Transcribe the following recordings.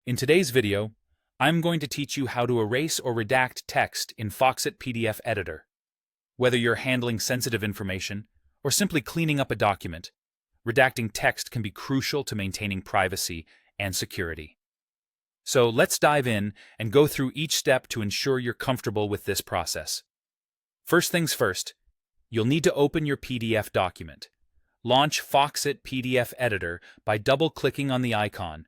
In today's video, I'm going to teach you how to erase or redact text in Foxit PDF Editor. Whether you're handling sensitive information or simply cleaning up a document, redacting text can be crucial to maintaining privacy and security. So let's dive in and go through each step to ensure you're comfortable with this process. First things first, you'll need to open your PDF document. Launch Foxit PDF Editor by double-clicking on the icon,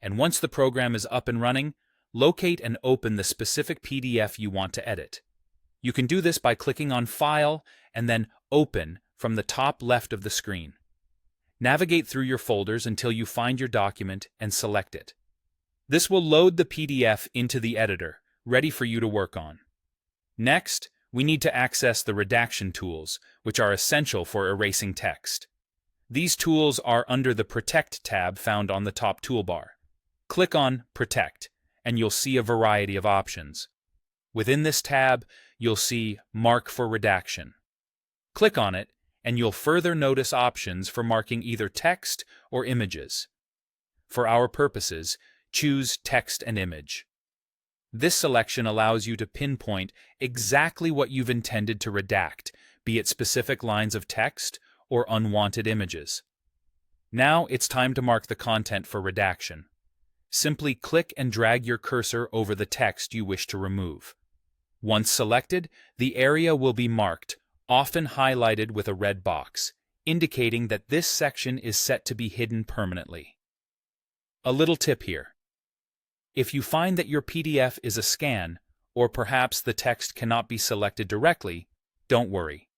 and once the program is up and running, locate and open the specific PDF you want to edit. You can do this by clicking on File and then Open from the top left of the screen. Navigate through your folders until you find your document and select it. This will load the PDF into the editor, ready for you to work on. Next, we need to access the Redaction tools, which are essential for erasing text. These tools are under the Protect tab found on the top toolbar. Click on Protect, and you'll see a variety of options. Within this tab, you'll see Mark for Redaction. Click on it, and you'll further notice options for marking either text or images. For our purposes, choose Text and Image. This selection allows you to pinpoint exactly what you've intended to redact, be it specific lines of text or unwanted images. Now it's time to mark the content for redaction. Simply click and drag your cursor over the text you wish to remove. Once selected, the area will be marked, often highlighted with a red box, indicating that this section is set to be hidden permanently. A little tip here. If you find that your PDF is a scan, or perhaps the text cannot be selected directly, don't worry.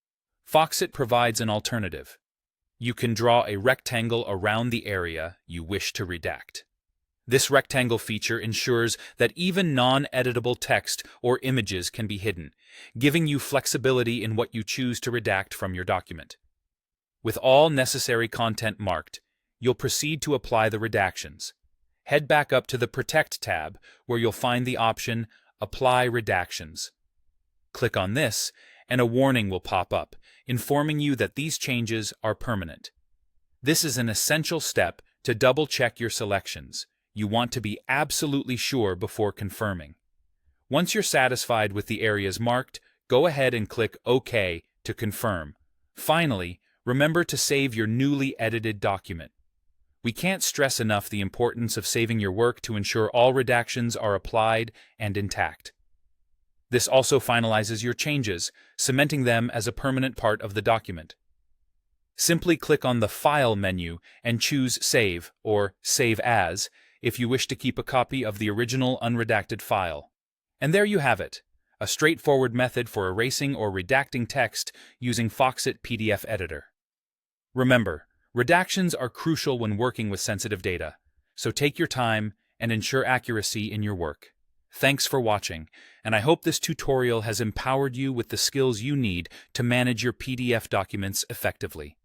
Foxit provides an alternative. You can draw a rectangle around the area you wish to redact. This rectangle feature ensures that even non-editable text or images can be hidden, giving you flexibility in what you choose to redact from your document. With all necessary content marked, you'll proceed to apply the redactions. Head back up to the Protect tab, where you'll find the option Apply Redactions. Click on this, and a warning will pop up, informing you that these changes are permanent. This is an essential step to double-check your selections. You want to be absolutely sure before confirming. Once you're satisfied with the areas marked, go ahead and click OK to confirm. Finally, remember to save your newly edited document. We can't stress enough the importance of saving your work to ensure all redactions are applied and intact. This also finalizes your changes, cementing them as a permanent part of the document. Simply click on the File menu and choose Save or Save As if you wish to keep a copy of the original unredacted file. And there you have it, a straightforward method for erasing or redacting text using Foxit PDF Editor. Remember, redactions are crucial when working with sensitive data, so take your time and ensure accuracy in your work. Thanks for watching, and I hope this tutorial has empowered you with the skills you need to manage your PDF documents effectively.